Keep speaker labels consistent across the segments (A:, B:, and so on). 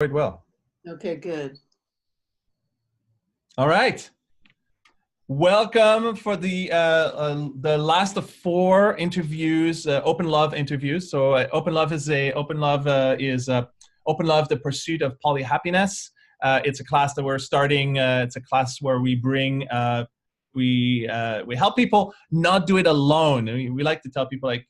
A: Quite well.
B: Okay, good.
A: All right. Welcome for the last of four interviews, open love interviews. So, open love is open love, the pursuit of poly happiness. It's a class that we're starting. It's a class where we bring we help people not do it alone. We like to tell people, like,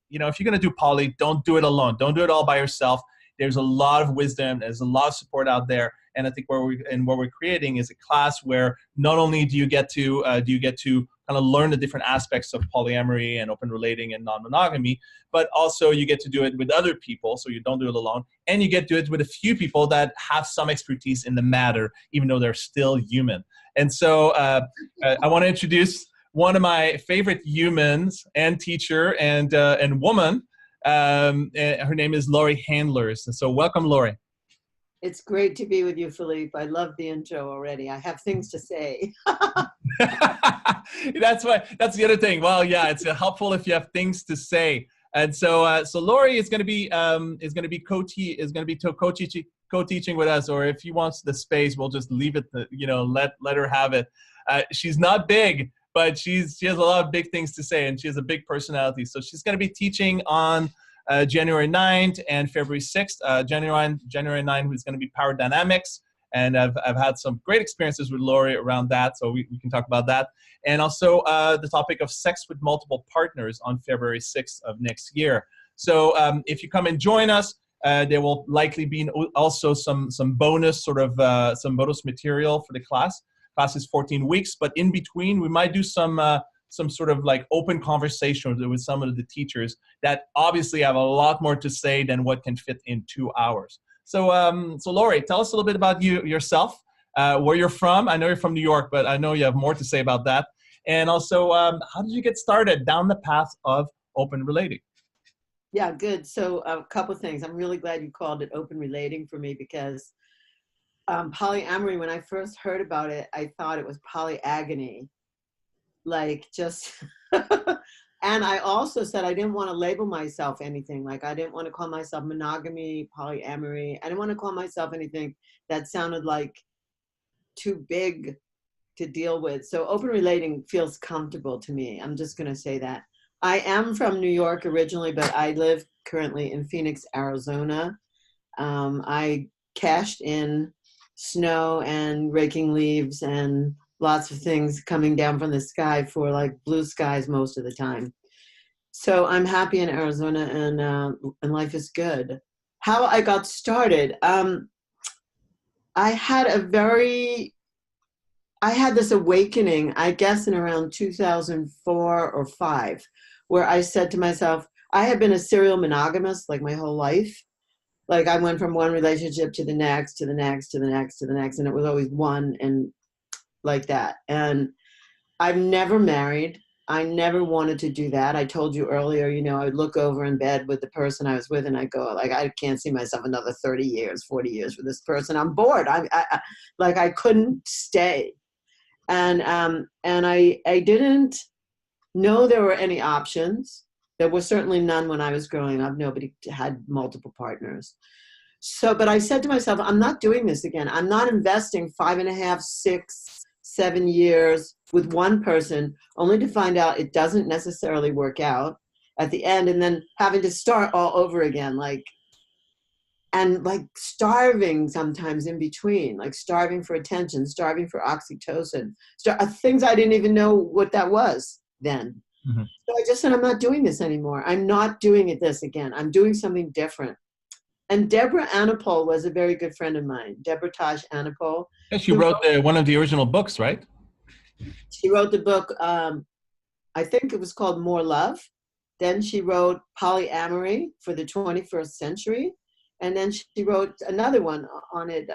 A: if you're going to do poly, don't do it alone. Don't do it all by yourself. There's a lot of wisdom. There's a lot of support out there. And I think what we're creating is a class where not only do you get to kind of learn the different aspects of polyamory and open relating and non-monogamy, but also you get to do it with other people, so you don't do it alone, and you get to do it with a few people that have some expertise in the matter, even though they're still human. And so I want to introduce one of my favorite humans and teacher and woman. Her name is Laurie Handlers. And so welcome, Laurie.
B: It's great to be with you, Philippe. I love the intro already. I have things to say.
A: That's the other thing. Well, yeah, it's helpful if you have things to say. And so Laurie is going to be co-teaching with us, or if he wants the space, we'll just leave it let her have it. She's not big, but she has a lot of big things to say, and she has a big personality. So she's going to be teaching on January 9th and February 6th. January 9th, who's going to be power dynamics. And I've had some great experiences with Laurie around that, so we can talk about that. And also the topic of sex with multiple partners on February 6th of next year. So if you come and join us, there will likely be also some bonus some bonus material for the class. Class is 14 weeks, but in between we might do some sort of like open conversations with some of the teachers that obviously have a lot more to say than what can fit in 2 hours. So Laurie, tell us a little bit about yourself, where you're from. I know you're from New York, but I know you have more to say about that. And also, how did you get started down the path of open relating?
B: Yeah, good. So a couple of things. I'm really glad you called it open relating for me, because polyamory, when I first heard about it, I thought it was polyagony. Like just, and I also said I didn't want to label myself anything. Like I didn't want to call myself monogamy, polyamory. I didn't want to call myself anything that sounded like too big to deal with. So open relating feels comfortable to me. I'm just going to say that. I am from New York originally, but I live currently in Phoenix, Arizona. I cashed in snow and raking leaves and lots of things coming down from the sky for like blue skies most of the time. So I'm happy in Arizona, and life is good. How I got started, I had this awakening, I guess in around 2004 or 5, where I said to myself, I had been a serial monogamist like my whole life. Like I went from one relationship to the next, to the next, to the next, to the next, and it was always one and like that. And I've never married. I never wanted to do that. I told you earlier, I would look over in bed with the person I was with and I go, like, I can't see myself another 30 years, 40 years with this person. I'm bored. I couldn't stay. And I didn't know there were any options. There were certainly none when I was growing up. Nobody had multiple partners. So, but I said to myself, I'm not doing this again. I'm not investing 5.5, 6, 7 years with one person only to find out it doesn't necessarily work out at the end, and then having to start all over again, and starving sometimes in between, like starving for attention, starving for oxytocin, things I didn't even know what that was then. Mm-hmm. So I just said, I'm not doing this anymore. I'm not doing this again. I'm doing something different. And Deborah Anapol was a very good friend of mine, Deborah Taj Anapol.
A: Yeah, she wrote one of the original books, right?
B: She wrote the book, I think it was called More Love. Then she wrote Polyamory for the 21st Century. And then she wrote another one on it.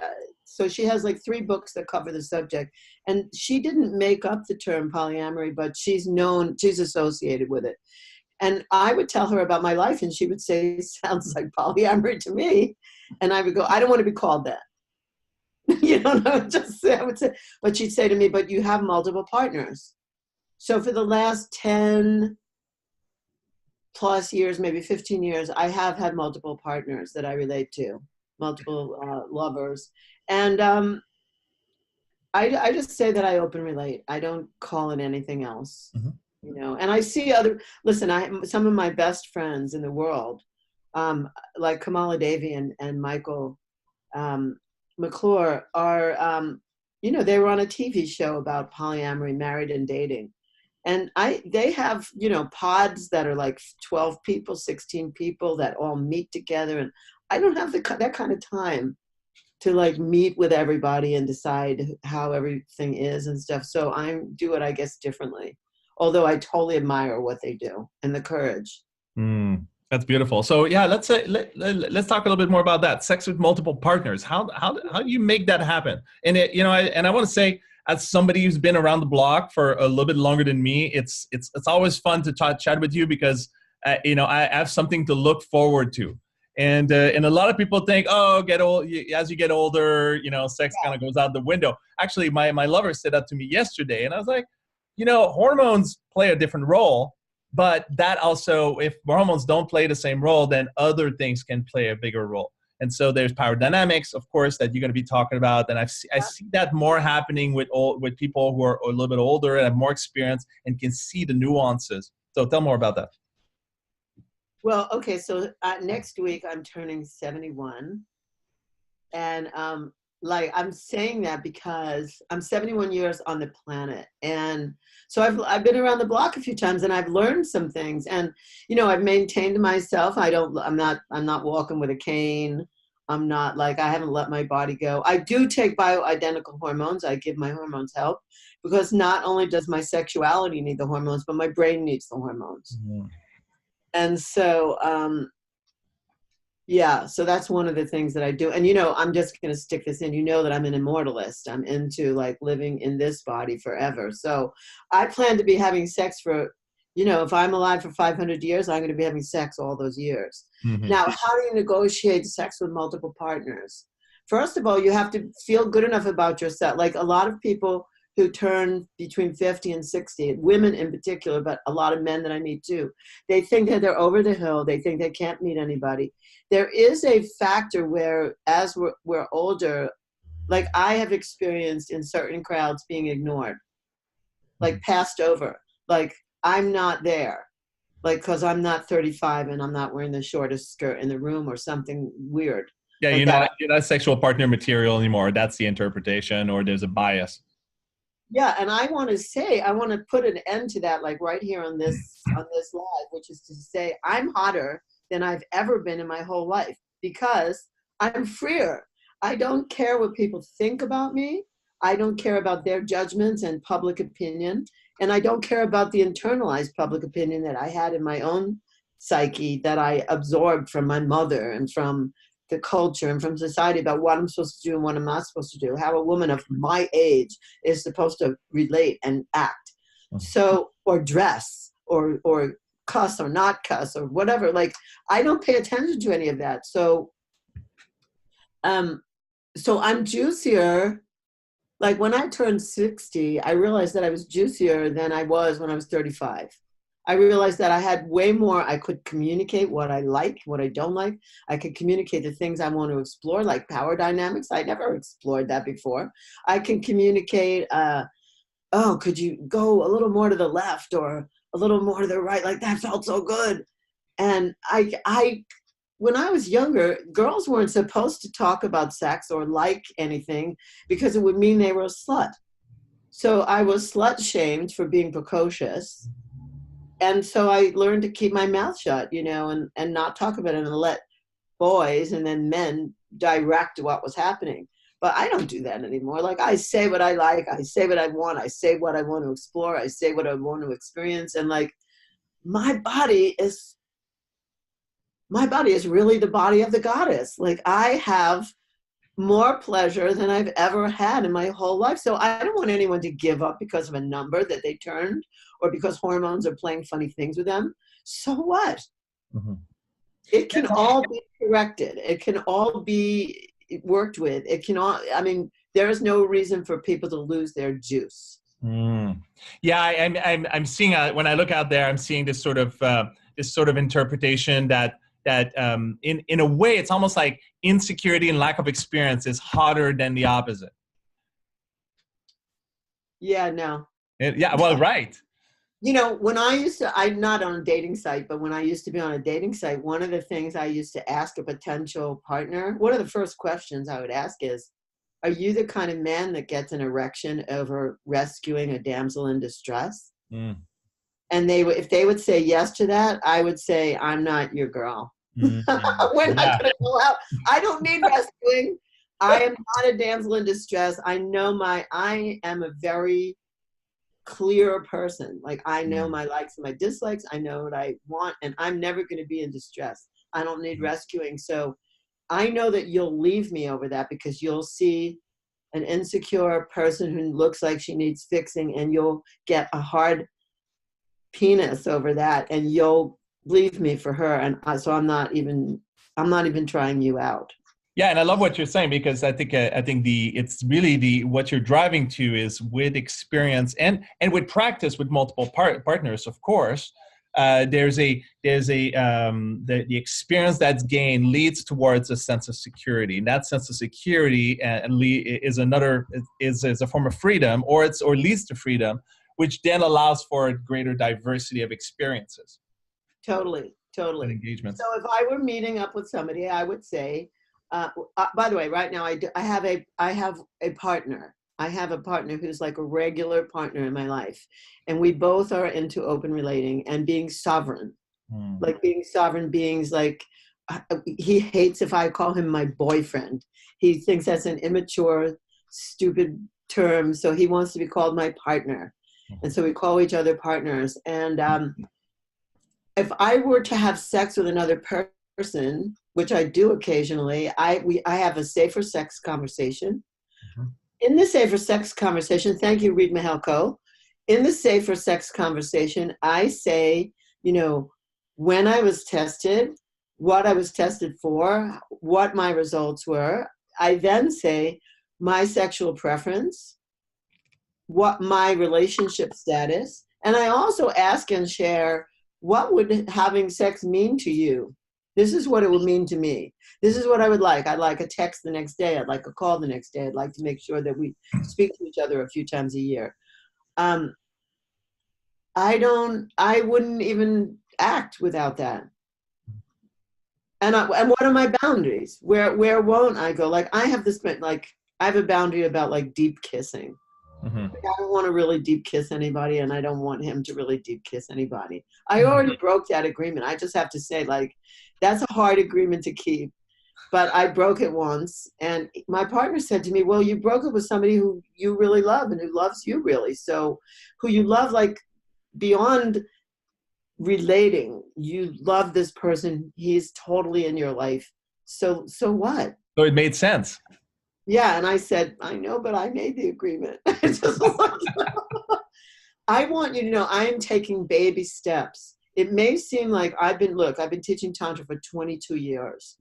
B: So she has like 3 books that cover the subject. And she didn't make up the term polyamory, but she's associated with it. And I would tell her about my life, and she would say, sounds like polyamory to me. And I would go, I don't want to be called that. I would say, but she'd say to me, but you have multiple partners. So for the last 10 plus years, maybe 15 years, I have had multiple partners that I relate to. multiple lovers. And I just say that I open relate. I don't call it anything else,
A: Mhm.
B: you know. And I see listen, some of my best friends in the world, like Kamala Devi and Michael McClure are, you know, they were on a TV show about polyamory, married and dating. And they have, you know, pods that are like 12 people, 16 people that all meet together. And I don't have that kind of time to like meet with everybody and decide how everything is and stuff. So I do it, I guess, differently. Although I totally admire what they do and the courage.
A: That's beautiful. So yeah, let's talk a little bit more about that. Sex with multiple partners. How do you make that happen? And you know, I want to say, as somebody who's been around the block for a little bit longer than me, it's always fun to chat with you because you know, I have something to look forward to. And a lot of people think, oh, as you get older, you know, sex kind of goes out the window. Actually, my lover said that to me yesterday, and I was like, you know, hormones play a different role, but that also, if hormones don't play the same role, then other things can play a bigger role. And so there's power dynamics, of course, that you're going to be talking about. And I see that more happening with people who are a little bit older and have more experience and can see the nuances. So tell more about that.
B: Well, okay, so next week I'm turning 71. And like I'm saying that because I'm 71 years on the planet. And so I've been around the block a few times and I've learned some things. And, you know, I've maintained myself. I'm not walking with a cane. I'm not like, I haven't let my body go. I do take bioidentical hormones. I give my hormones help because not only does my sexuality need the hormones, but my brain needs the hormones.
A: Mm-hmm.
B: And so, yeah, so that's one of the things that I do. And, you know, I'm just going to stick this in. You know that I'm an immortalist. I'm into like living in this body forever. So I plan to be having sex for, you know, if I'm alive for 500 years, I'm going to be having sex all those years.
A: Mm-hmm.
B: Now, how do you negotiate sex with multiple partners? First of all, you have to feel good enough about yourself. Like a lot of people who turn between 50 and 60, women in particular, but a lot of men that I meet too, they think that they're over the hill. They think they can't meet anybody. There is a factor where as we're older, like I have experienced in certain crowds being ignored, like passed over, like I'm not there, like because I'm not 35 and I'm not wearing the shortest skirt in the room or something weird.
A: Yeah,
B: Like
A: you're not sexual partner material anymore. That's the interpretation, or there's a bias.
B: Yeah, and I want to put an end to that, like right here on this live, which is to say, I'm hotter than I've ever been in my whole life because I'm freer. I don't care what people think about me. I don't care about their judgments and public opinion, and I don't care about the internalized public opinion that I had in my own psyche that I absorbed from my mother and from the culture and from society about what I'm supposed to do and what I'm not supposed to do, how a woman of my age is supposed to relate and act. So, or dress, or cuss or not cuss or whatever. Like, I don't pay attention to any of that. So I'm juicier. Like when I turned 60, I realized that I was juicier than I was when I was 35. I realized that I had way more. I could communicate what I like, what I don't like. I could communicate the things I want to explore, like power dynamics. I never explored that before. I can communicate, oh, could you go a little more to the left or a little more to the right? Like that felt so good. And when I was younger, girls weren't supposed to talk about sex or like anything because it would mean they were a slut. So I was slut shamed for being precocious. And so I learned to keep my mouth shut, you know, and not talk about it and let boys and then men direct what was happening. But I don't do that anymore. Like I say what I like, I say what I want, I say what I want to explore, I say what I want to experience. And like my body is really the body of the goddess. Like I have more pleasure than I've ever had in my whole life. So I don't want anyone to give up because of a number that they turned or because hormones are playing funny things with them. So what? Mm-hmm. It can all be corrected. It can all be worked with. It can all, I mean, there is no reason for people to lose their juice.
A: Yeah, I'm seeing when I look out there, I'm seeing this sort of interpretation that that in a way, it's almost like insecurity and lack of experience is hotter than the opposite.
B: Yeah, no.
A: Yeah, well, right.
B: You know, when I used to, I'm not on a dating site, but when I used to be on a dating site, one of the things I used to ask a potential partner, one of the first questions I would ask is, are you the kind of man that gets an erection over rescuing a damsel in distress?
A: Mm.
B: And if they would say yes to that, I would say, I'm not your girl.
A: Mm.
B: We're not
A: Yeah.
B: going to go out. I don't need rescuing. I am not a damsel in distress. I am a very clear person. Like, I know my likes and my dislikes. I know what I want, and I'm never going to be in distress. I don't need rescuing. So I know that you'll leave me over that, because you'll see an insecure person who looks like she needs fixing, and you'll get a hard penis over that, and you'll leave me for her. And so I'm not even trying you out.
A: Yeah, and I love what you're saying, because I think it's really what you're driving to is with experience and with practice with multiple partners, of course. The experience that's gained leads towards a sense of security, and that sense of security is a form of freedom, or leads to freedom, which then allows for a greater diversity of experiences.
B: Totally.
A: And engagements.
B: So if I were meeting up with somebody, I would say, by the way, right now I have a partner. I have a partner who's like a regular partner in my life, and we both are into open relating and being sovereign, like being sovereign beings. Like, he hates if I call him my boyfriend. He thinks that's an immature, stupid term, so he wants to be called my partner, and so we call each other partners. And if I were to have sex with another person, which I do occasionally, I have a safer sex conversation. In the safer sex conversation, thank you, Reed Mahelko. In the safer sex conversation, I say, when I was tested, what I was tested for, what my results were. I then say my sexual preference, what my relationship status, and I also ask and share, what would having sex mean to you? This is what it would mean to me. This is what I would like. I'd like a text the next day. I'd like a call the next day. I'd like to make sure that we speak to each other a few times a year. I wouldn't even act without that. And what are my boundaries? Where won't I go? Like, I have a boundary about like deep kissing. Like, I don't want to really deep kiss anybody, and I don't want him to really deep kiss anybody. I already broke that agreement. I just have to say, like, that's a hard agreement to keep. But I broke it once, and my partner said to me, well, you broke it with somebody who you really love and who loves you really. So who you love, like, beyond relating, you love this person. He's totally in your life. So what?
A: So it made sense.
B: Yeah, and I said, I know, but I made the agreement. I want you to know I am taking baby steps. It may seem like I've been teaching Tantra for 22 years.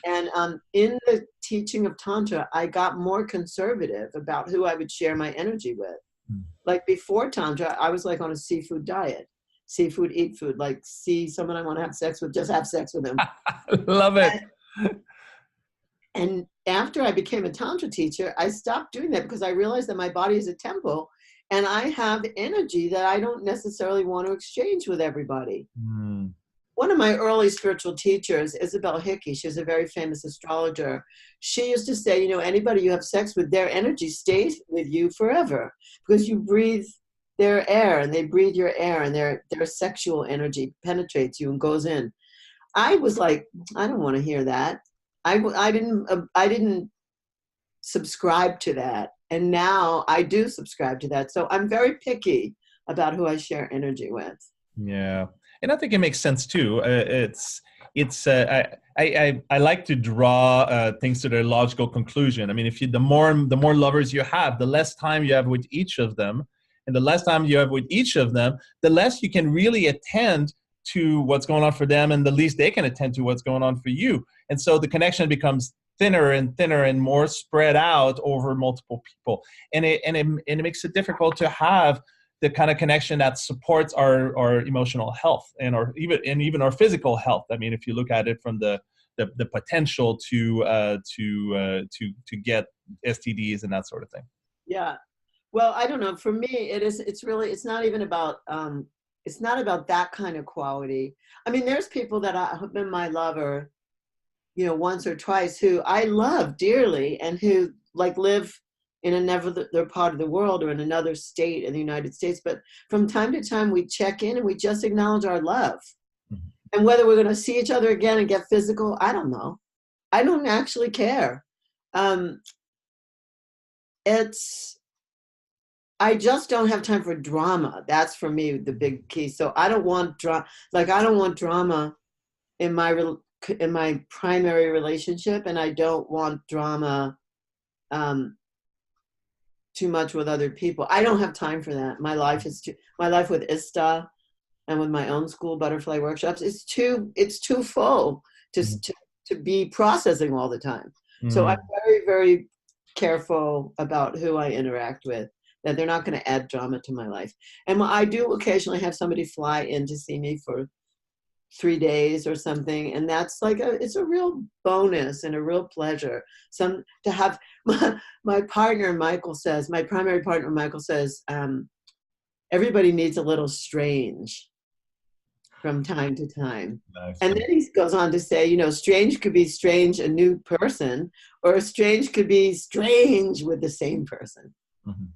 B: And in the teaching of Tantra, I got more conservative about who I would share my energy with. Like, before Tantra, I was like on a seafood diet. Seafood, eat food. Like, see someone I want to have sex with, just have sex with them.
A: Love it.
B: And after I became a Tantra teacher, I stopped doing that, because I realized that my body is a temple, and I have energy that I don't necessarily want to exchange with everybody. One of my early spiritual teachers, Isabel Hickey, she's a very famous astrologer. She used to say, anybody you have sex with, their energy stays with you forever, because you breathe their air and they breathe your air, and their sexual energy penetrates you and goes in. I was like, I don't want to hear that. I didn't subscribe to that, and now I do subscribe to that. So I'm very picky about who I share energy with. Yeah,
A: and I think it makes sense too. I like to draw things to their logical conclusion. I mean, the more lovers you have, the less time you have with each of them, and the less time you have with each of them, the less you can really attend to what's going on for them, and the least they can attend to what's going on for you. And so the connection becomes thinner and thinner and more spread out over multiple people. And it makes it difficult to have the kind of connection that supports our emotional health and even our physical health. I mean, if you look at it from the potential to get STDs and that sort of thing.
B: Yeah. Well, I don't know. For me, it's not even about, it's not about that kind of quality. I mean, there's people that have been my lover, once or twice, who I love dearly and who like live in another part of the world or in another state in the United States. But from time to time, we check in and we just acknowledge our love.
A: Mm-hmm.
B: And whether we're going to see each other again and get physical, I don't know. I don't actually care. I just don't have time for drama. That's for me the big key. So I don't want I don't want drama in my primary relationship, and I don't want drama too much with other people. I don't have time for that. My life with ISTA and with my own school butterfly workshops it's too full to be processing all the time. So I'm very, very careful about who I interact with, that they're not going to add drama to my life. And I do occasionally have somebody fly in to see me for 3 days or something, and that's like it's a real bonus and a real pleasure. To have my partner Michael says, my primary partner Michael says, everybody needs a little strange from time to time. Nice. And then he goes on to say, strange could be strange, a new person, or strange could be strange with the same person. Mm-hmm.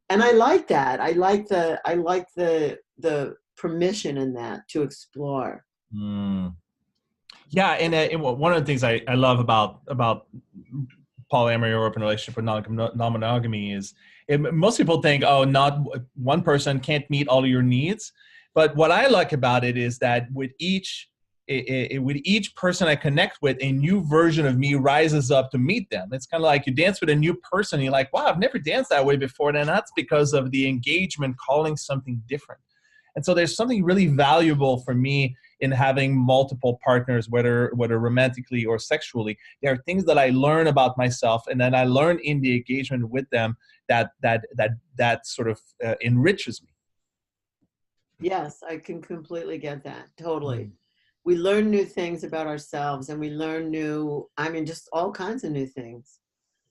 B: And I like that. I like the permission in that to explore.
A: Yeah, and one of the things I love about polyamory or open relationship or non-monogamy is most people think, oh, not one person can't meet all of your needs. But what I like about it is that with each person I connect with, a new version of me rises up to meet them. It's kind of like you dance with a new person. You're like, wow, I've never danced that way before. And that's because of the engagement calling something different. And so there's something really valuable for me in having multiple partners, whether romantically or sexually. There are things that I learn about myself, and then I learn in the engagement with them that sort of enriches me.
B: Yes, I can completely get that. Totally. We learn new things about ourselves, and we learn just all kinds of new things.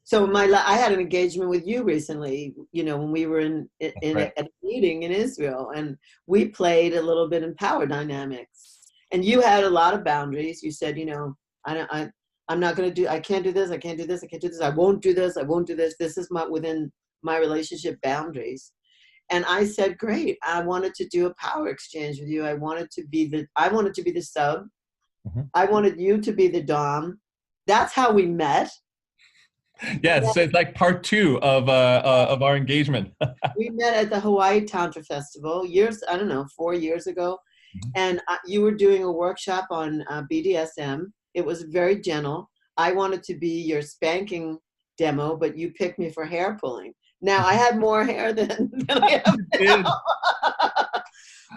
B: So I had an engagement with you recently, when we were at a meeting in Israel, and we played a little bit in power dynamics. And you had a lot of boundaries. You said, I'm not going to do, I can't do this, I can't do this, I can't do this, I won't do this, I won't do this. This is within my relationship boundaries. And I said, great, I wanted to do a power exchange with you. I wanted to be the sub. Mm-hmm. I wanted you to be the dom. That's how we met.
A: Yes, so it's like part 2 of our engagement.
B: We met at the Hawaii Tantra Festival 4 years ago. Mm-hmm. And you were doing a workshop on BDSM. It was very gentle. I wanted to be your spanking demo, but you picked me for hair pulling. Now I had more hair than I have now.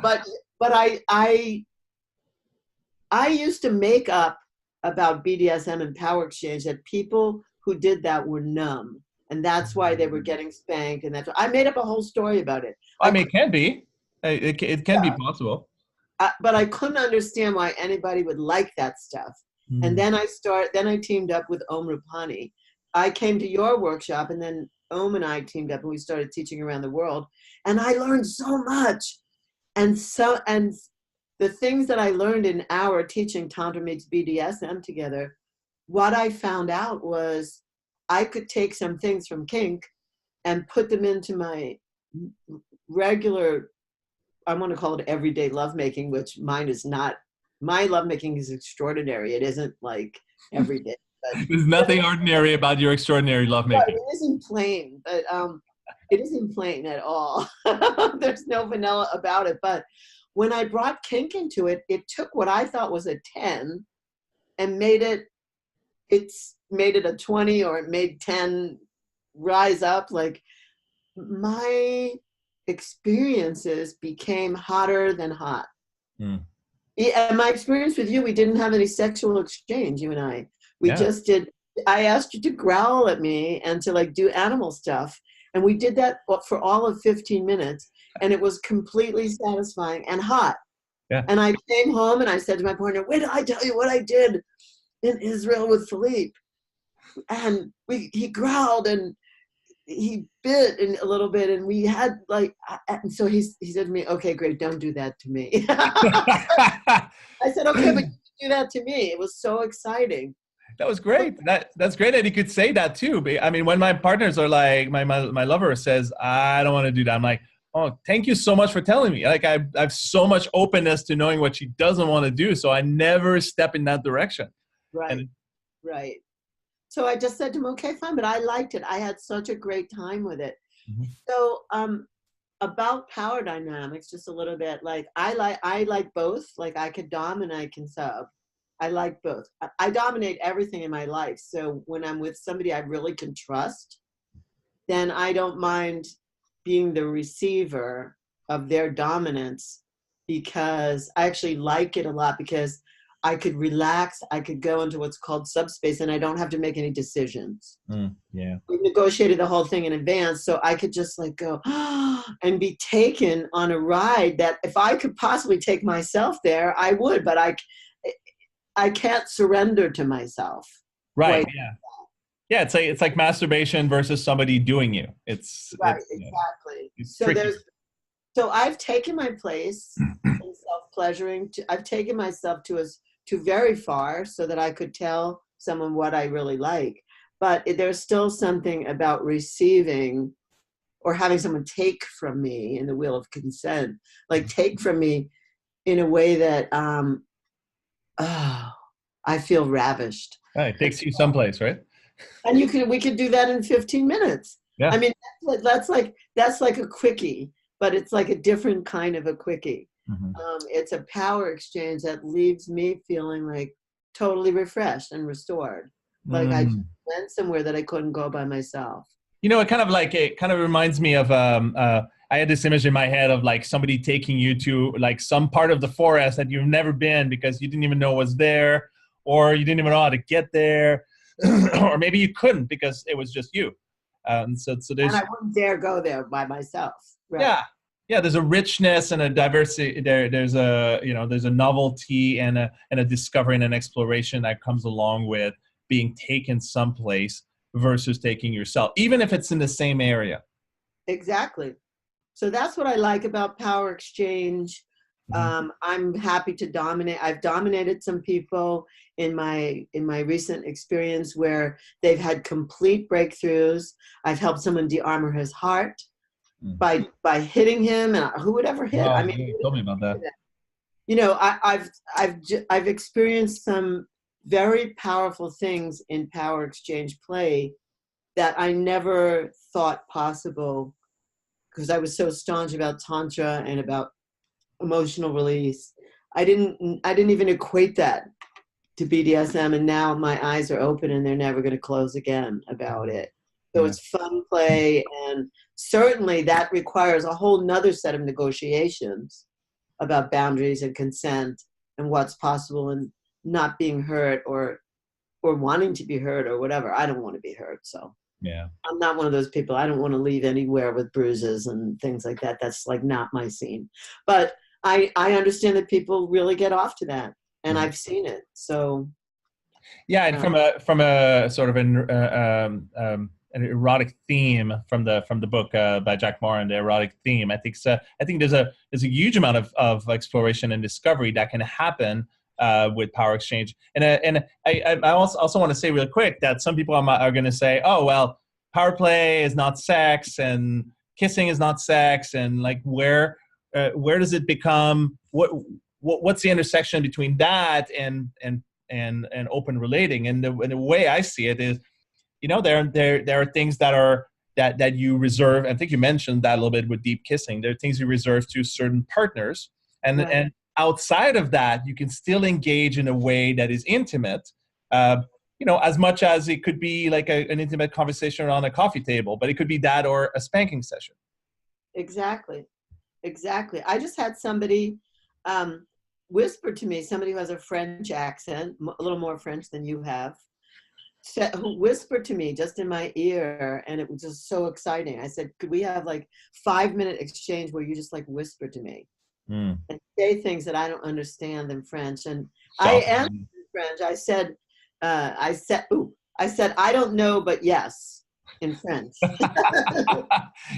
B: but I used to make up about BDSM and power exchange that people who did that were numb, and that's why they were getting spanked, and I made up a whole story about it.
A: I mean, it can be. It can be possible.
B: But I couldn't understand why anybody would like that stuff. And then I teamed up with Om Rupani. I came to your workshop, and then Om and I teamed up, and we started teaching around the world. And I learned so much. And the things that I learned in our teaching Tantra meets BDSM together, what I found out was I could take some things from kink and put them into my regular, I want to call it everyday lovemaking, which mine is not. My lovemaking is extraordinary. It isn't like everyday.
A: There's nothing ordinary about your extraordinary lovemaking.
B: It isn't plain, but it isn't plain at all. There's no vanilla about it. But when I brought kink into it, it took what I thought was a 10 and made it a 20, or it made 10 rise up. Like, my experiences became hotter than hot. And my experience with you, we didn't have any sexual exchange, you and I. We just did. I asked you to growl at me and to do animal stuff. And we did that for all of 15 minutes, and it was completely satisfying and hot.
A: Yeah.
B: And I came home and I said to my partner, wait till I tell you what I did in Israel with Philippe. And he growled and he bit a little bit, and we had like, and so he said to me, okay, great, don't do that to me. I said, okay, but you do that to me. It was so exciting.
A: That was great. That's great that you could say that too. But I mean, when my partners are like, my lover says, I don't want to do that, I'm like, oh, thank you so much for telling me. Like I have so much openness to knowing what she doesn't want to do, so I never step in that direction.
B: Right, right. So I just said to him, okay, fine, but I liked it. I had such a great time with it.
A: Mm-hmm.
B: So about power dynamics, just a little bit, like I like both. Like I could dom and I can sub. I like both. I dominate everything in my life. So when I'm with somebody I really can trust, then I don't mind being the receiver of their dominance, because I actually like it a lot, because I could relax. I could go into what's called subspace, and I don't have to make any decisions.
A: Yeah.
B: We negotiated the whole thing in advance, so I could just like go and be taken on a ride that if I could possibly take myself there, I would, but I can't surrender to myself.
A: Right. Yeah. Yeah. It's like masturbation versus somebody doing you.
B: Right.
A: It's
B: Exactly.
A: it's
B: So
A: tricky.
B: so I've taken my place in self-pleasuring. I've taken myself to very far so that I could tell someone what I really like. But there's still something about receiving or having someone take from me in the wheel of consent, like take from me in a way that I feel ravished.
A: It takes you someplace, right?
B: And we could do that in 15 minutes.
A: Yeah.
B: I mean, that's like a quickie, but it's like a different kind of a quickie.
A: Mm-hmm.
B: It's a power exchange that leaves me feeling like totally refreshed and restored. Like I just went somewhere that I couldn't go by myself.
A: You know, it kind of reminds me of I had this image in my head of like somebody taking you to like some part of the forest that you've never been because you didn't even know was there, or you didn't even know how to get there, or maybe you couldn't because it was just you. So
B: And
A: there's
B: I wouldn't dare go there by myself. Right.
A: yeah, there's a richness and a diversity there's a there's a novelty and a discovery and an exploration that comes along with being taken someplace versus taking yourself, even if it's in the same area.
B: Exactly. So that's what I like about power exchange.
A: Mm-hmm.
B: I'm happy to dominate. I've dominated some people in my recent experience where they've had complete breakthroughs. I've helped someone de-armor his heart by hitting him, and who would ever hit?
A: Oh,
B: I mean,
A: yeah, you told me about that.
B: you know, I've experienced some very powerful things in power exchange play that I never thought possible, because I was so staunch about tantra and about emotional release. I didn't even equate that to BDSM, and now my eyes are open and they're never going to close again about it. So
A: Yeah.
B: it's fun play, and certainly that requires a whole nother set of negotiations about boundaries and consent and what's possible and not being hurt or wanting to be hurt or whatever. I don't want to be hurt, so
A: Yeah.
B: I'm not one of those people. I don't want to leave anywhere with bruises and things like that. That's like not my scene. But I understand that people really get off to that, and I've seen it. So
A: Yeah, and from a sort of an erotic theme from the book by Jack Moran, the erotic theme. I think there's a huge amount of exploration and discovery that can happen with power exchange. And I also want to say real quick that some people are going to say, oh well, power play is not sex and kissing is not sex, and like where does it become what's the intersection between that and open relating? And the way I see it is, there are things that you reserve. I think you mentioned that a little bit with deep kissing. There are things you reserve to certain partners, and
B: right.
A: and outside of that, you can still engage in a way that is intimate. As much as it could be like an intimate conversation around a coffee table, but it could be that or a spanking session.
B: Exactly. I just had somebody whisper to me, somebody who has a French accent, a little more French than you have, who whispered to me just in my ear, and it was just so exciting. I said, could we have like 5-minute exchange where you just like whisper to me
A: Mm.
B: and say things that I don't understand in French? And I
A: Shout.
B: answered in French. I said, I don't know, but yes, in French.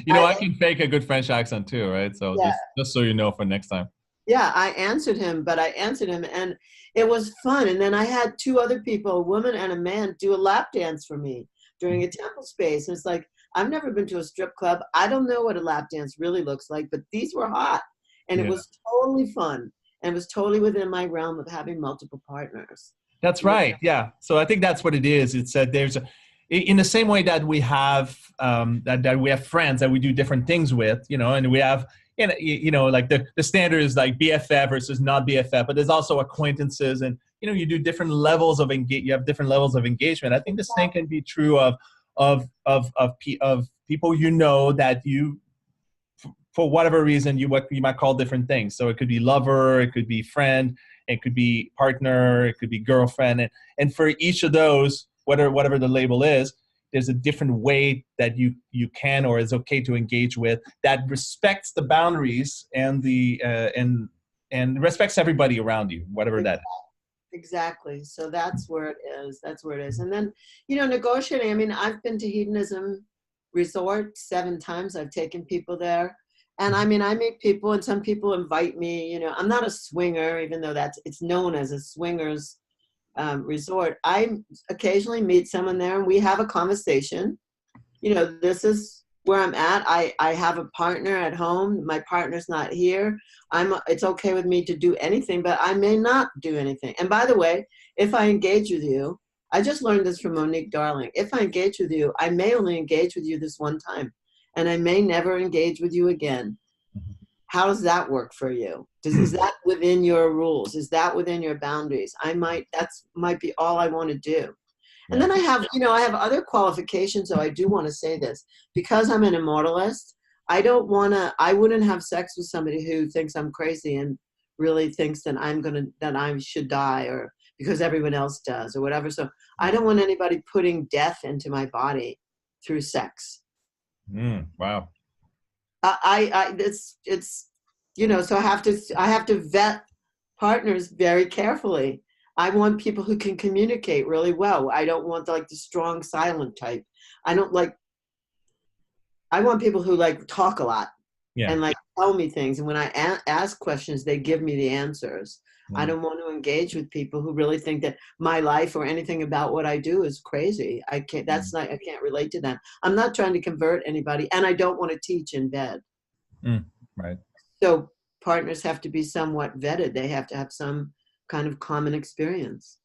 A: You know,
B: I,
A: I can fake a good French accent too, right? So
B: yeah,
A: just so you know for next time.
B: yeah, I answered him, but I answered him, and it was fun. And then I had two other people, a woman and a man, do a lap dance for me during a temple space. And it's like, I've never been to a strip club. I don't know what a lap dance really looks like, but these were hot. And it
A: Yeah.
B: was totally fun. And it was totally within my realm of having multiple partners.
A: That's
B: You know?
A: right. Yeah. So I think that's what it is. It's that in the same way that we have that we have friends that we do different things with, you know, and we have, you know, like the standard is like BFF versus not BFF, but there's also acquaintances, and you know, you do different levels of you have different levels of engagement. I think the same can be true of people, you know, that you, for whatever reason, what you might call different things. So it could be lover, it could be friend, it could be partner, it could be girlfriend, and for each of those, whatever the label is, there's a different way that you can or is okay to engage with that respects the boundaries and the and respects everybody around you, whatever that is.
B: Exactly. So that's where it is. That's where it is. And then, you know, negotiating. I mean, I've been to hedonism resort 7 times. I've taken people there. And I mean, I meet people, and some people invite me. You know, I'm not a swinger, even though it's known as a swingers resort. I occasionally meet someone there, and we have a conversation. You know, this is where I'm at. I have a partner at home. My partner's not here. It's okay with me to do anything, but I may not do anything. And by the way, if I engage with you, I just learned this from Monique Darling. If I engage with you, I may only engage with you this one time, and I may never engage with you again. How does that work for you? Is that within your rules? Is that within your boundaries? That's might be all I want to do. And
A: Yeah.
B: then I have other qualifications, so I do want to say this. Because I'm an immortalist, I wouldn't have sex with somebody who thinks I'm crazy and really thinks that I should die, or because everyone else does or whatever. So I don't want anybody putting death into my body through sex.
A: Wow.
B: It's so I have to vet partners very carefully. I want people who can communicate really well. I don't want like the strong silent type. I don't like I want people who like talk a lot
A: Yeah.
B: and like tell me things, and when I ask questions they give me the answers. I
A: Mm.
B: don't want to engage with people who really think that my life or anything about what I do is crazy. I can't relate to them. I'm not trying to convert anybody, and I don't want to teach in bed.
A: Right.
B: So partners have to be somewhat vetted. They have to have some kind of common experience.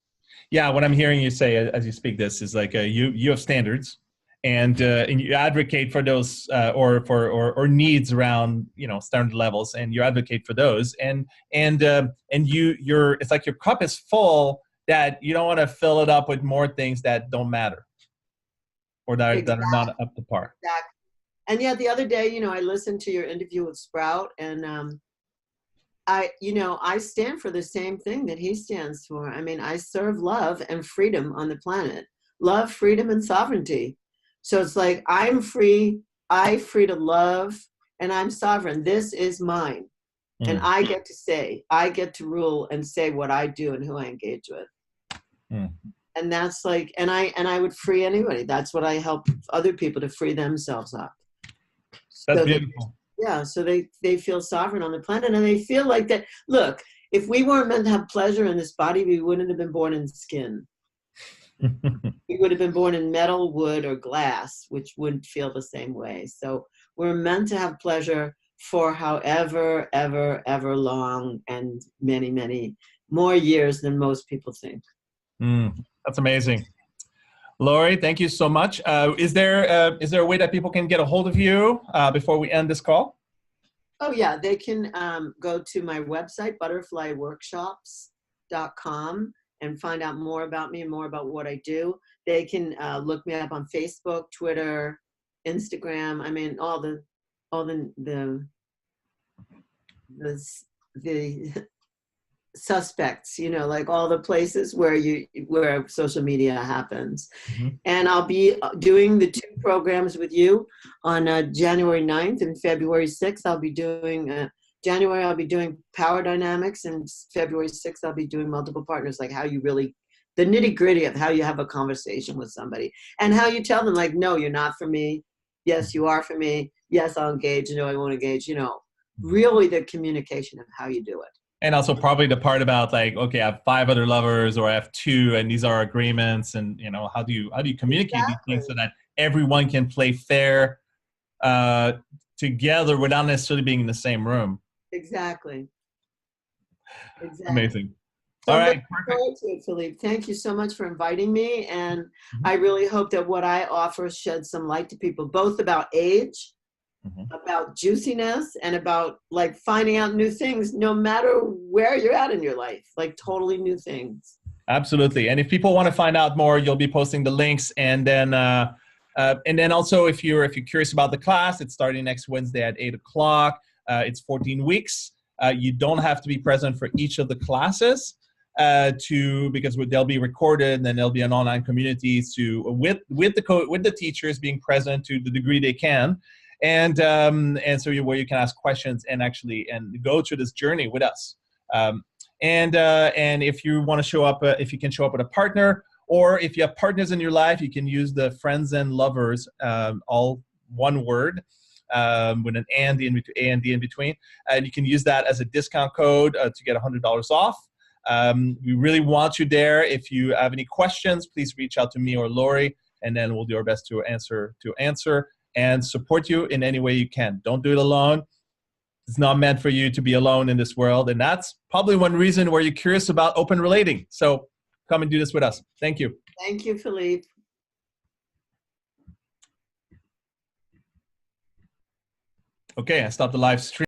A: Yeah, what I'm hearing you say as you speak this is like you have standards, and you advocate for those or needs around, you know, standard levels, and you advocate for those, and you're it's like your cup is full, that you don't want to fill it up with more things that don't matter or that are
B: Exactly.
A: not up to par.
B: And yet the other day, I listened to your interview with Sprout, and I stand for the same thing that he stands for. I mean, I serve love and freedom on the planet. Love, freedom, and sovereignty. So it's like I free to love, and I'm sovereign. This is mine. And
A: Mm,
B: I get to rule and say what I do and who I engage with.
A: mm.
B: And that's like, and I would free anybody. That's what I help other people to free themselves up.
A: That's
B: So that,
A: beautiful.
B: yeah, so they feel sovereign on the planet, and they feel like that. Look, if we weren't meant to have pleasure in this body, we wouldn't have been born in skin. We would have been born in metal, wood, or glass, which wouldn't feel the same way. So we're meant to have pleasure for however, ever long, and many, many more years than most people think.
A: That's amazing. Laurie, thank you so much. Is there a way that people can get a hold of you before we end this call?
B: Oh, yeah, they can go to my website, butterflyworkshops.com, and find out more about me and more about what I do. They can look me up on Facebook, Twitter, Instagram. I mean, all the the suspects, you know, like all the places where social media happens.
A: Mhm.
B: And I'll be doing the 2 programs with you on January 9th and February 6th. I'll be doing January, I'll be doing power dynamics, and February 6th, I'll be doing multiple partners, like how you really, the nitty gritty of how you have a conversation with somebody and how you tell them, like, no, you're not for me. Yes, you are for me. Yes, I'll engage. No, I won't engage. You know, really the communication of how you do it.
A: And also probably the part about like, okay, I have 5 other lovers, or I have 2, and these are agreements, and you know, how do you communicate these things so
B: Exactly.
A: that everyone can play fair uh, together without necessarily being in the same room.
B: Exactly. Exactly.
A: Amazing.
B: So
A: All
B: I'm
A: right,
B: looking
A: perfect.
B: forward to it, Philippe. Thank you so much for inviting me. And
A: Mhm.
B: I really hope that what I offer sheds some light to people, both about age,
A: Mhm.
B: about juiciness, and about like finding out new things, no matter where you're at in your life, like totally new things.
A: Absolutely. And if people want to find out more, you'll be posting the links, and then also if you're curious about the class, it's starting next Wednesday at 8 o'clock. It's 14 weeks. You don't have to be present for each of the classes because they'll be recorded, and then there'll be an online community with the teachers being present to the degree they can, and so where you can ask questions and actually go through this journey with us. Um, and if you want to show up, if you can show up with a partner, or if you have partners in your life, you can use the friends and lovers, all one word, with an and and the in between, and you can use that as a discount code to get $100 off. We really want you there. If you have any questions, please reach out to me or Laurie, and then we'll do our best to answer and support you in any way you can. Don't do it alone. It's not meant for you to be alone in this world. And that's probably one reason where you're curious about open relating. So come and do this with us. Thank you.
B: Thank you, Philippe.
A: Okay, I stopped the live stream.